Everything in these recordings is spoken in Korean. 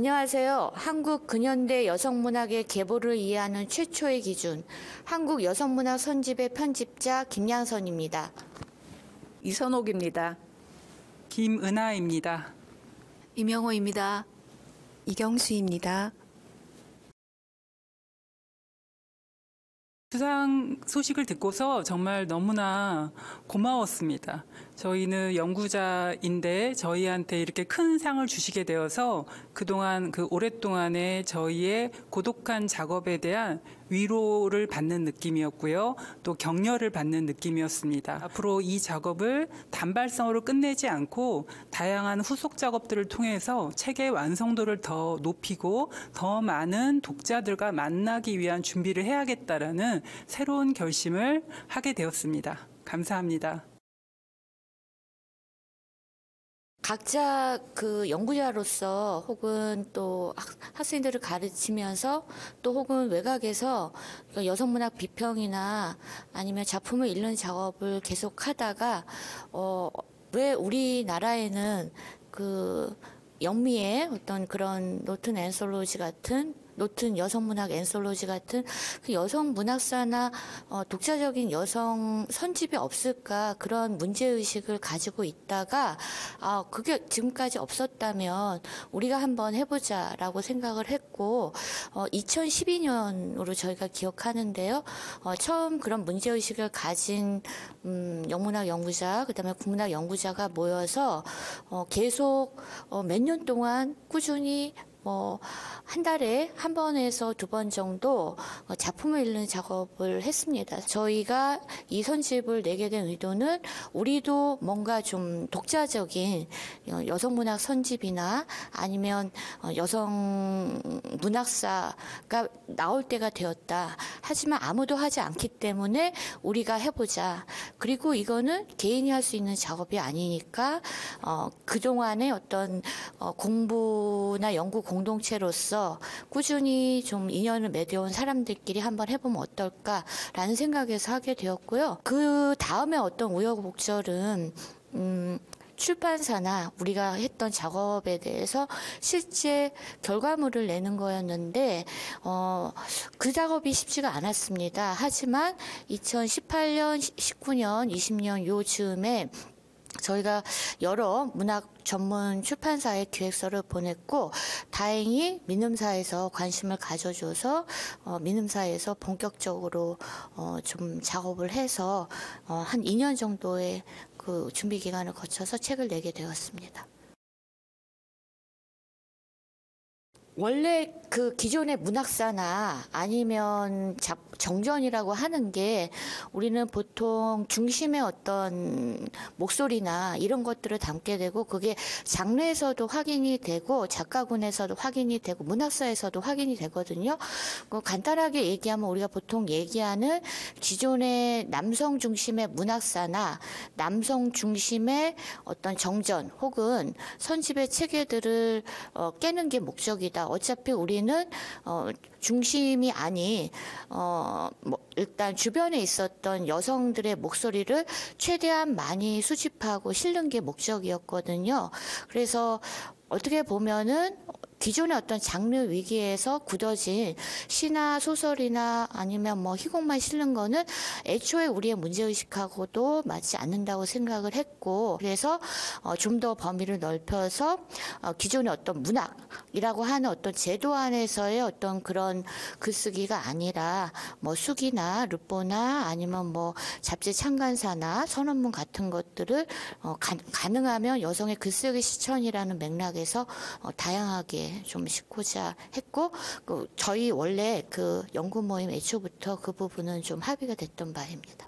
안녕하세요. 한국 근현대 여성문학의 계보를 이해하는 최초의 기준, 한국 여성문학 선집의 편집자 김양선입니다. 이선옥입니다. 김은하입니다. 임영호입니다. 이경수입니다. 수상 소식을 듣고서 정말 너무나 고마웠습니다. 저희는 연구자인데 저희한테 이렇게 큰 상을 주시게 되어서 그동안 오랫동안의 저희의 고독한 작업에 대한 위로를 받는 느낌이었고요. 또 격려를 받는 느낌이었습니다. 앞으로 이 작업을 단발성으로 끝내지 않고 다양한 후속 작업들을 통해서 책의 완성도를 더 높이고 더 많은 독자들과 만나기 위한 준비를 해야겠다라는 새로운 결심을 하게 되었습니다. 감사합니다. 각자 연구자로서 혹은 또 학생들을 가르치면서 또 혹은 외곽에서 여성문학 비평이나 아니면 작품을 읽는 작업을 계속 하다가 왜 우리나라에는 영미의 어떤 그런 노튼 앤솔로지 같은 노튼 여성문학 앤솔로지 같은 여성 문학사나 독자적인 여성 선집이 없을까 그런 문제의식을 가지고 있다가 그게 지금까지 없었다면 우리가 한번 해보자라고 생각을 했고 2012년으로 저희가 기억하는데요. 처음 그런 문제의식을 가진 영문학 연구자 그다음에 국문학 연구자가 모여서 계속 몇 년 동안 꾸준히 한 달에 한 번에서 두 번 정도 작품을 읽는 작업을 했습니다. 저희가 이 선집을 내게 된 의도는 우리도 뭔가 좀 독자적인 여성문학 선집이나 아니면 여성 문학사가 나올 때가 되었다. 하지만 아무도 하지 않기 때문에 우리가 해보자. 그리고 이거는 개인이 할 수 있는 작업이 아니니까 그동안의 어떤 공부나 연구 공동체로서 꾸준히 좀 인연을 맺어온 사람들끼리 한번 해보면 어떨까라는 생각에서 하게 되었고요. 그 다음에 어떤 우여곡절은 출판사나 우리가 했던 작업에 대해서 실제 결과물을 내는 거였는데 그 작업이 쉽지가 않았습니다. 하지만 2018년, 19년, 20년 요즈음에 저희가 여러 문학 전문 출판사에 기획서를 보냈고 다행히 민음사에서 관심을 가져줘서 민음사에서 본격적으로 좀 작업을 해서 한 2년 정도의 그 준비 기간을 거쳐서 책을 내게 되었습니다. 원래 기존의 문학사나 아니면 정전이라고 하는 게 우리는 보통 중심의 어떤 목소리나 이런 것들을 담게 되고 그게 장르에서도 확인이 되고 작가군에서도 확인이 되고 문학사에서도 확인이 되거든요. 간단하게 얘기하면 우리가 보통 얘기하는 기존의 남성 중심의 문학사나 남성 중심의 어떤 정전 혹은 선집의 체계들을 깨는 게 목적이다. 어차피 우리는 중심이 아닌 일단 주변에 있었던 여성들의 목소리를 최대한 많이 수집하고 실는 게 목적이었거든요. 그래서 어떻게 보면은 기존의 어떤 장르 위기에서 굳어진 시나 소설이나 아니면 희곡만 실는 거는 애초에 우리의 문제의식하고도 맞지 않는다고 생각을 했고 그래서 좀 더 범위를 넓혀서 기존의 어떤 문학이라고 하는 어떤 제도 안에서의 어떤 그런 글쓰기가 아니라 수기나 르포나 아니면 잡지 창간사나 선언문 같은 것들을 가능하면 여성의 글쓰기 실천이라는 맥락에서 다양하게 좀 싣고자 했고 저희 원래 연구 모임 애초부터 그 부분은 좀 합의가 됐던 바입니다.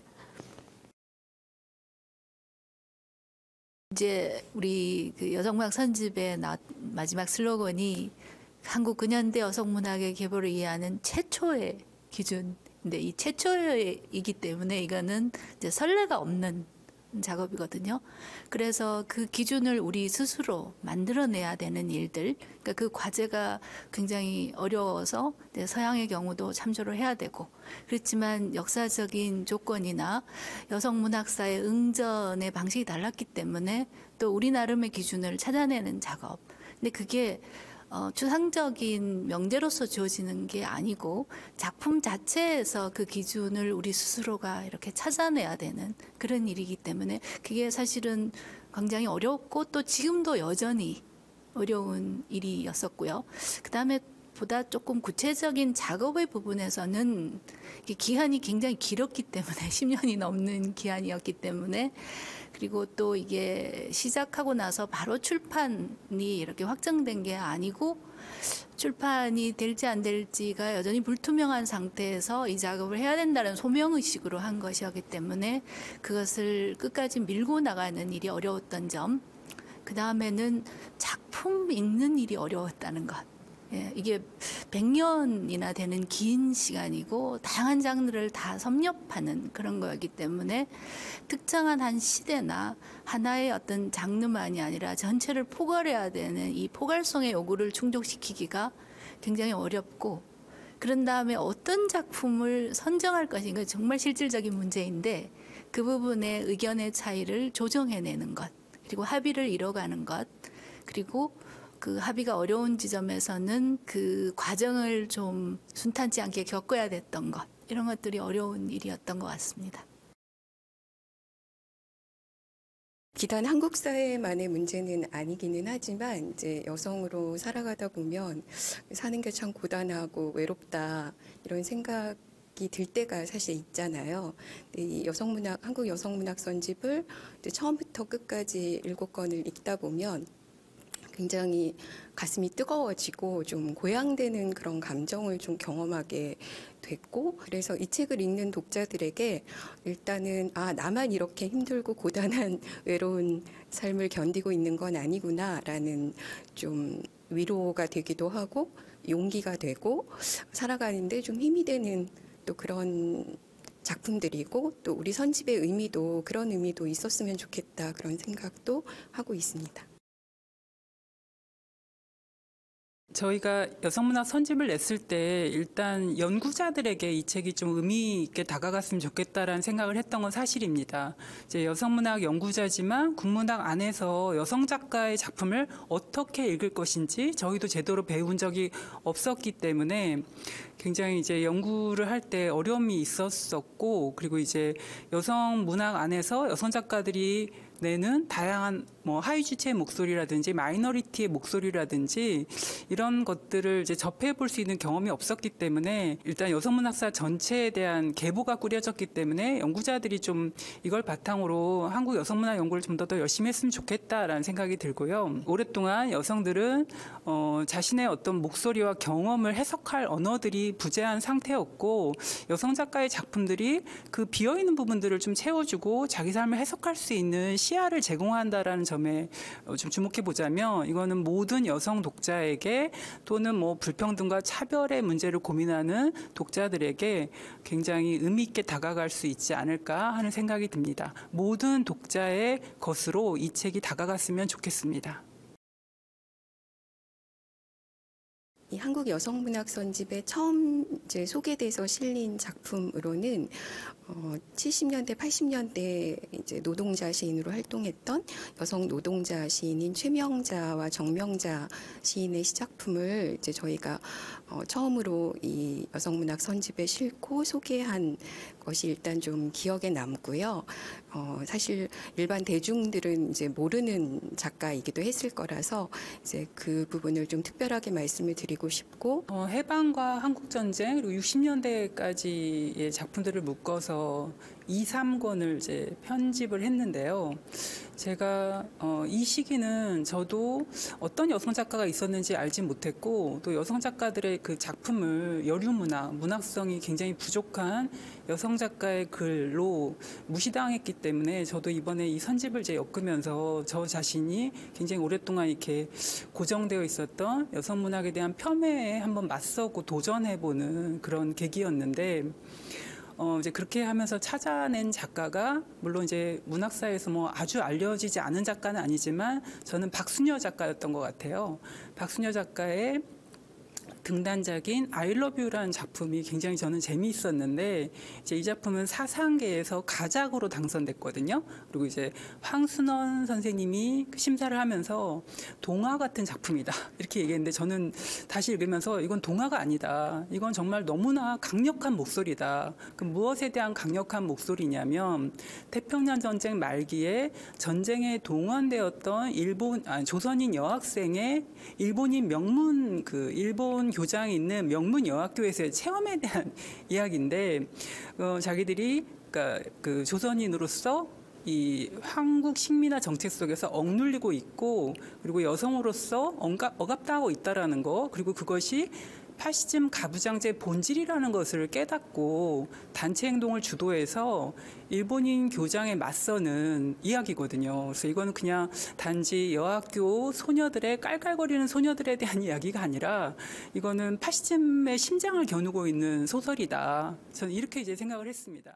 이제 우리 여성문학 선집의 마지막 슬로건이 한국 근현대 여성문학의 계보를 이해하는 최초의 기준인데 이 최초이기 때문에 이거는 이제 선례가 없는 작업이거든요. 그래서 그 기준을 우리 스스로 만들어내야 되는 일들, 그러니까 그 과제가 굉장히 어려워서 서양의 경우도 참조를 해야 되고, 그렇지만 역사적인 조건이나 여성문학사의 응전의 방식이 달랐기 때문에 또 우리 나름의 기준을 찾아내는 작업. 근데 그게 추상적인 명제로서 주어지는 게 아니고 작품 자체에서 그 기준을 우리 스스로가 이렇게 찾아내야 되는 그런 일이기 때문에 그게 사실은 굉장히 어렵고 또 지금도 여전히 어려운 일이었었고요. 그다음에 보다 조금 구체적인 작업의 부분에서는 이게 기한이 굉장히 길었기 때문에 10년이 넘는 기한이었기 때문에 그리고 또 이게 시작하고 나서 바로 출판이 이렇게 확정된 게 아니고 출판이 될지 안 될지가 여전히 불투명한 상태에서 이 작업을 해야 된다는 소명의식으로 한 것이었기 때문에 그것을 끝까지 밀고 나가는 일이 어려웠던 점, 그 다음에는 작품 읽는 일이 어려웠다는 것. 예, 이게 100년이나 되는 긴 시간이고 다양한 장르를 다 섭렵하는 그런 거였기 때문에 특정한 한 시대나 하나의 어떤 장르만이 아니라 전체를 포괄해야 되는 이 포괄성의 요구를 충족시키기가 굉장히 어렵고, 그런 다음에 어떤 작품을 선정할 것인가 정말 실질적인 문제인데 그 부분의 의견의 차이를 조정해내는 것, 그리고 합의를 이뤄가는 것, 그리고 그 합의가 어려운 지점에서는 그 과정을 좀 순탄치 않게 겪어야 됐던 것, 이런 것들이 어려운 일이었던 것 같습니다. 비단 한국 사회만의 문제는 아니기는 하지만 이제 여성으로 살아가다 보면 사는 게 참 고단하고 외롭다 이런 생각이 들 때가 사실 있잖아요. 이 여성문학, 한국 여성문학 선집을 이제 처음부터 끝까지 7권을 읽다 보면 굉장히 가슴이 뜨거워지고 좀 고양되는 그런 감정을 좀 경험하게 됐고, 그래서 이 책을 읽는 독자들에게 일단은 나만 이렇게 힘들고 고단한 외로운 삶을 견디고 있는 건 아니구나라는 좀 위로가 되기도 하고 용기가 되고 살아가는데 좀 힘이 되는 또 그런 작품들이고, 또 우리 선집의 의미도 그런 의미도 있었으면 좋겠다 그런 생각도 하고 있습니다. 저희가 여성문학 선집을 냈을 때 일단 연구자들에게 이 책이 좀 의미 있게 다가갔으면 좋겠다라는 생각을 했던 건 사실입니다. 이제 여성문학 연구자지만 국문학 안에서 여성 작가의 작품을 어떻게 읽을 것인지 저희도 제대로 배운 적이 없었기 때문에 굉장히 이제 연구를 할 때 어려움이 있었었고, 그리고 이제 여성 문학 안에서 여성 작가들이 내는 다양한 뭐 하위 주체의 목소리라든지 마이너리티의 목소리라든지 이런 것들을 이제 접해 볼 수 있는 경험이 없었기 때문에 일단 여성 문학사 전체에 대한 계보가 꾸려졌기 때문에 연구자들이 좀 이걸 바탕으로 한국 여성 문학 연구를 좀 더 열심히 했으면 좋겠다라는 생각이 들고요. 오랫동안 여성들은 자신의 어떤 목소리와 경험을 해석할 언어들이 부재한 상태였고, 여성 작가의 작품들이 그 비어 있는 부분들을 좀 채워주고 자기 삶을 해석할 수 있는 시야를 제공한다라는 점에 좀 주목해 보자면, 이거는 모든 여성 독자에게 또는 뭐 불평등과 차별의 문제를 고민하는 독자들에게 굉장히 의미 있게 다가갈 수 있지 않을까 하는 생각이 듭니다. 모든 독자의 것으로 이 책이 다가갔으면 좋겠습니다. 이 한국 여성문학 선집에 처음 이제 소개돼서 실린 작품으로는 70년대, 80년대 이제 노동자 시인으로 활동했던 여성 노동자 시인인 최명자와 정명자 시인의 시작품을 이제 저희가 처음으로 이 여성문학 선집에 싣고 소개한 것이 일단 좀 기억에 남고요. 사실 일반 대중들은 이제 모르는 작가이기도 했을 거라서 이제 그 부분을 좀 특별하게 말씀을 드리고 싶고, 해방과 한국전쟁 그리고 60년대까지의 작품들을 묶어서 2, 3권을 이제 편집을 했는데요. 제가 이 시기는 저도 어떤 여성 작가가 있었는지 알지 못했고, 또 여성 작가들의 그 작품을 여류문학, 문학성이 굉장히 부족한 여성 작가의 글로 무시당했기 때문에 저도 이번에 이 선집을 이제 엮으면서 저 자신이 굉장히 오랫동안 이렇게 고정되어 있었던 여성 문학에 대한 폄훼에 한번 맞서고 도전해보는 그런 계기였는데, 이제 그렇게 하면서 찾아낸 작가가 물론 이제 문학사에서 뭐 아주 알려지지 않은 작가는 아니지만 저는 박순여 작가였던 것 같아요. 박순여 작가의 등단작인 I Love You라는 작품이 굉장히 저는 재미있었는데 이제 이 작품은 사상계에서 가작으로 당선됐거든요. 그리고 이제 황순원 선생님이 심사를 하면서 동화 같은 작품이다 이렇게 얘기했는데 저는 다시 읽으면서 이건 동화가 아니다. 이건 정말 너무나 강력한 목소리다. 그 무엇에 대한 강력한 목소리냐면 태평양 전쟁 말기에 전쟁에 동원되었던 조선인 여학생의 일본인 명문 일본 교장이 있는 명문 여학교에서의 체험에 대한 이야기인데 자기들이 그러니까 그 조선인으로서 이 한국 식민화 정책 속에서 억눌리고 있고 그리고 여성으로서 억압당하고 있다라는 거 그리고 그것이 파시즘 가부장제 본질이라는 것을 깨닫고 단체 행동을 주도해서 일본인 교장에 맞서는 이야기거든요. 그래서 이거는 그냥 단지 여학교 소녀들의 깔깔거리는 소녀들에 대한 이야기가 아니라 이거는 파시즘의 심장을 겨누고 있는 소설이다. 저는 이렇게 이제 생각을 했습니다.